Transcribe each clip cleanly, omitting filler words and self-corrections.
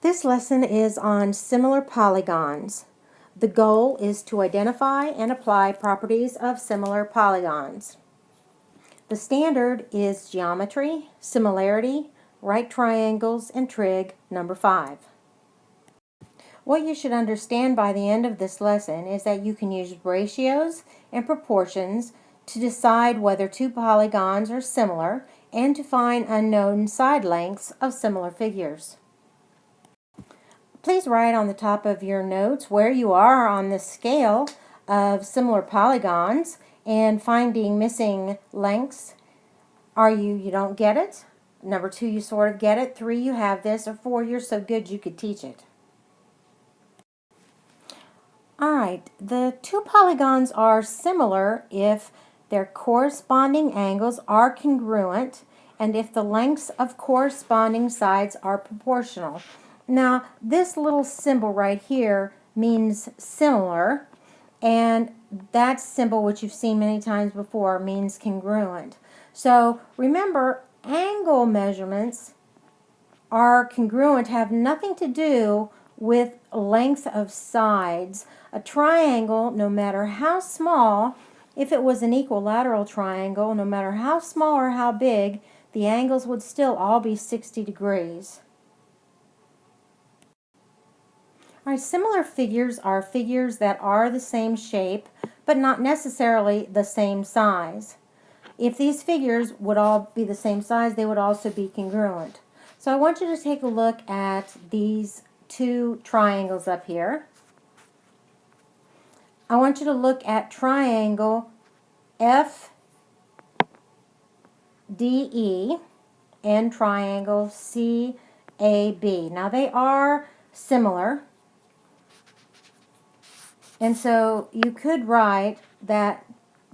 This lesson is on similar polygons. The goal is to identify and apply properties of similar polygons. The standard is geometry, similarity, right triangles, and trig number 5. What you should understand by the end of this lesson is that you can use ratios and proportions to decide whether two polygons are similar and to find unknown side lengths of similar figures. Please write on the top of your notes where you are on the scale of similar polygons and finding missing lengths. You don't get it? Number 2, you sort of get it. 3, you have this. Or 4, you're so good you could teach it. Alright, the two polygons are similar if their corresponding angles are congruent and if the lengths of corresponding sides are proportional. Now, this little symbol right here means similar, and that symbol, which you've seen many times before, means congruent. So remember, angle measurements are congruent, have nothing to do with length of sides. A triangle, no matter how small, if it was an equilateral triangle, no matter how small or how big, the angles would still all be 60 degrees. All right, similar figures are figures that are the same shape, but not necessarily the same size. If these figures would all be the same size, they would also be congruent. So I want you to take a look at these two triangles up here. I want you to look at triangle FDE and triangle CAB. Now they are similar, and so you could write that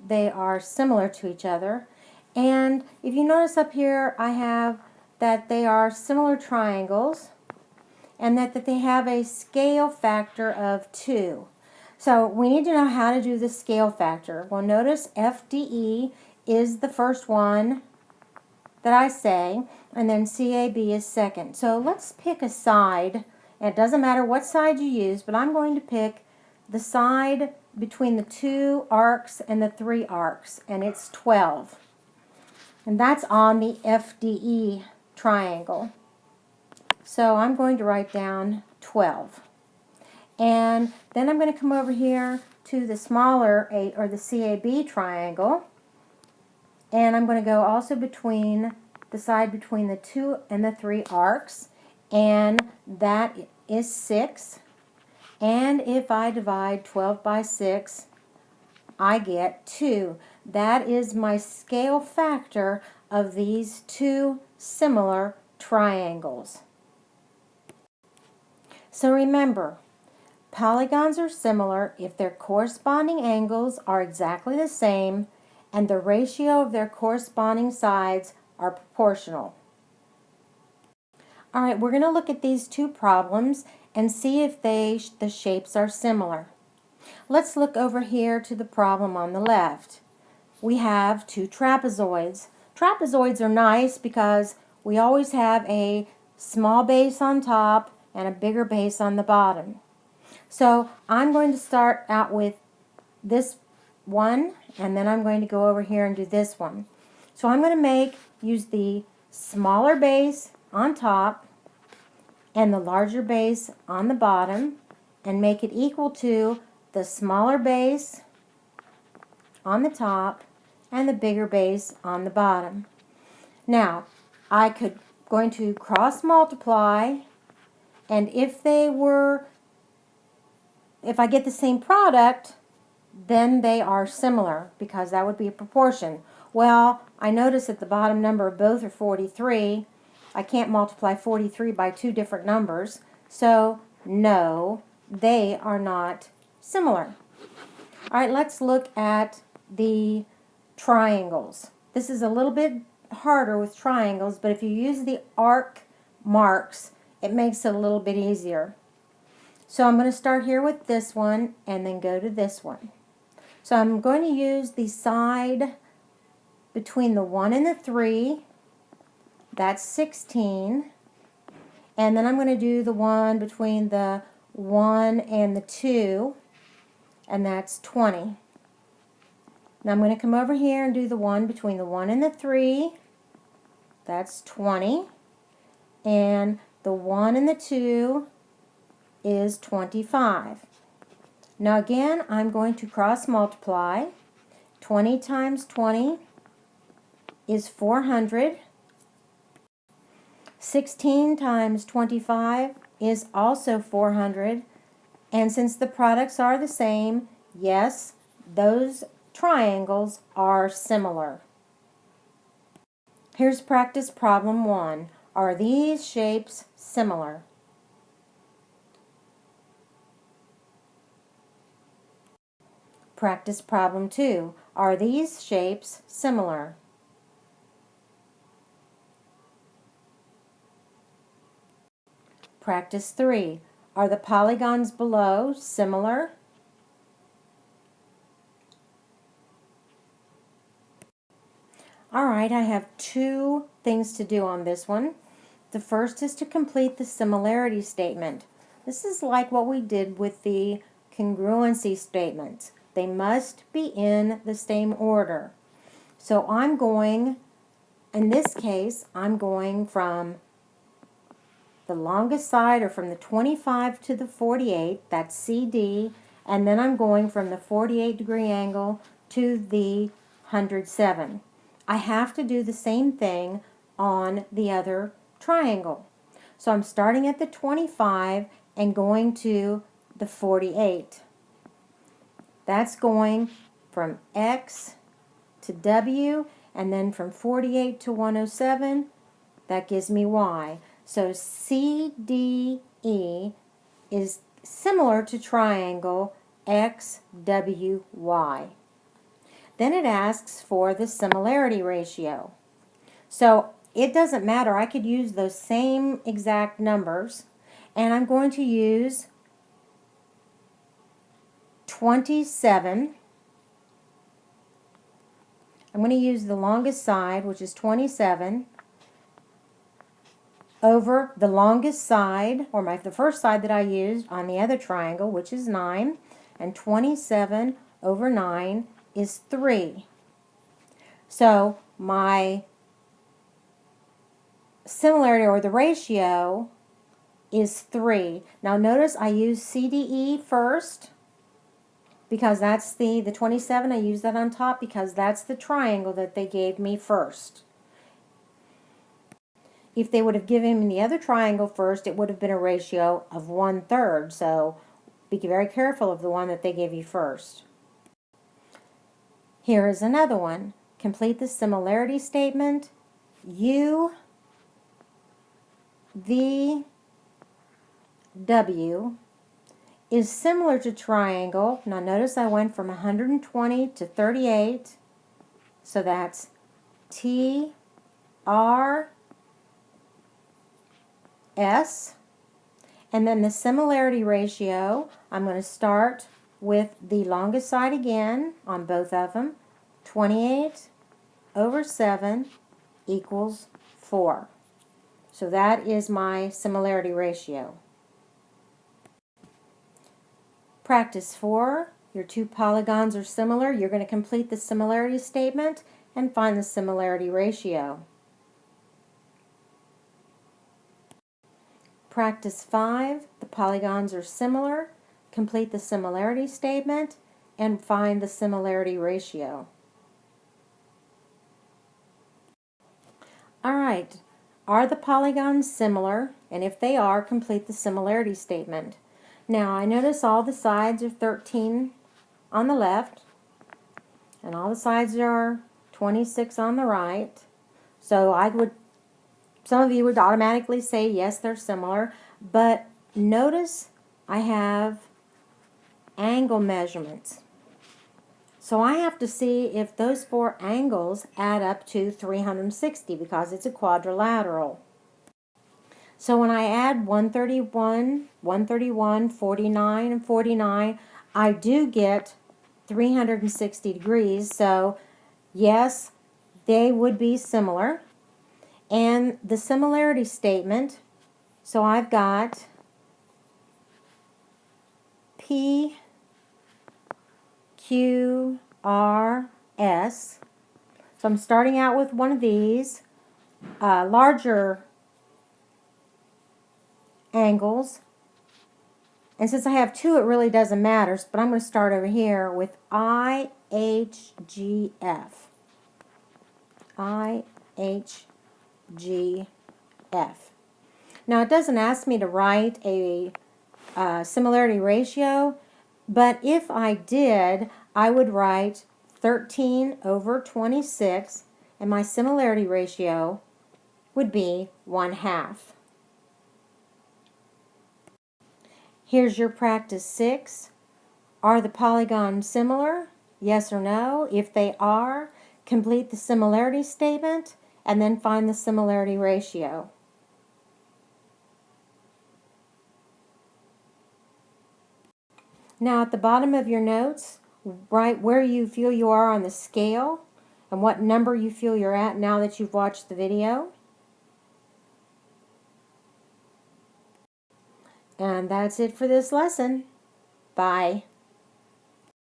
they are similar to each other. And if you notice up here, I have that they are similar triangles and that they have a scale factor of 2. So we need to know how to do the scale factor. Well, notice FDE is the first one that I say, and then CAB is second. So let's pick a side. And it doesn't matter what side you use, but I'm going to pick the side between the 2 arcs and the 3 arcs, and it's 12. And that's on the FDE triangle. So I'm going to write down 12. And then I'm going to come over here to the smaller 8, or the CAB triangle, and I'm going to go also between the side between the 2 and the 3 arcs, and that is 6. And if I divide 12 by 6, I get 2. That is my scale factor of these two similar triangles. So remember, polygons are similar if their corresponding angles are exactly the same and the ratio of their corresponding sides are proportional. All right, we're going to look at these two problems and see if the shapes are similar. Let's look over here to the problem on the left. We have two trapezoids. Trapezoids are nice because we always have a small base on top and a bigger base on the bottom. So I'm going to start out with this one, and then I'm going to go over here and do this one. So I'm going to use the smaller base on top and the larger base on the bottom and make it equal to the smaller base on the top and the bigger base on the bottom. Now, going to cross multiply, and if I get the same product, then they are similar because that would be a proportion. Well, I notice that the bottom number of both are 43. I can't multiply 43 by two different numbers, so no, they are not similar. All right, let's look at the triangles. This is a little bit harder with triangles, but if you use the arc marks, it makes it a little bit easier. So I'm going to start here with this one and then go to this one. So I'm going to use the side between the 1 and the 3. That's 16. And then I'm going to do the one between the 1 and the 2, and that's 20. Now I'm going to come over here and do the one between the 1 and the 3. That's 20. And the 1 and the 2 is 25. Now again, I'm going to cross multiply. 20 times 20 is 400. 16 times 25 is also 400. And since the products are the same, yes, those triangles are similar. Here's practice problem 1. Are these shapes similar? Practice problem 2. Are these shapes similar? Practice 3. Are the polygons below similar? Alright, I have 2 things to do on this one. The first is to complete the similarity statement. This is like what we did with the congruency statements. They must be in the same order. So I'm going, in this case, I'm going from the longest side, or from the 25 to the 48, that's CD, and then I'm going from the 48-degree angle to the 107. I have to do the same thing on the other triangle. So I'm starting at the 25 and going to the 48. That's going from X to W, and then from 48 to 107, that gives me Y. So CDE is similar to triangle XWY. Then it asks for the similarity ratio. So it doesn't matter. I could use those same exact numbers, and I'm going to use 27. I'm going to use the longest side, which is 27, over the longest side, or the first side that I used on the other triangle, which is 9, and 27 over 9 is 3. So my similarity, or the ratio, is 3. Now notice I use CDE first, because that's the 27. I use that on top because that's the triangle that they gave me first. If they would have given me the other triangle first, it would have been a ratio of 1/3. So be very careful of the one that they give you first. Here is another one. Complete the similarity statement. U, V, W is similar to triangle. Now notice I went from 120 to 38. So that's T, R, S. And then the similarity ratio, I'm going to start with the longest side again on both of them. 28 over 7 equals 4. So that is my similarity ratio. Practice 4. Your 2 polygons are similar. You're going to complete the similarity statement and find the similarity ratio. Practice 5. The polygons are similar. Complete the similarity statement and find the similarity ratio. Alright, are the polygons similar? And if they are, complete the similarity statement. Now I notice all the sides are 13 on the left, and all the sides are 26 on the right. So some of you would automatically say yes, they're similar, but notice I have angle measurements. So I have to see if those 4 angles add up to 360 because it's a quadrilateral. So when I add 131, 131, 49, and 49, I do get 360 degrees. So yes, they would be similar. And the similarity statement So I've got P, Q, R, S. So I'm starting out with one of these larger angles. And since I have two, it really doesn't matter. But I'm going to start over here with IHGF. IHGF. Now, it doesn't ask me to write a similarity ratio, but if I did, I would write 13 over 26, and my similarity ratio would be 1/2. Here's your practice 6. Are the polygons similar? Yes or no? If they are, complete the similarity statement and then find the similarity ratio. Now at the bottom of your notes, write where you feel you are on the scale and what number you feel you're at now that you've watched the video. And that's it for this lesson. Bye.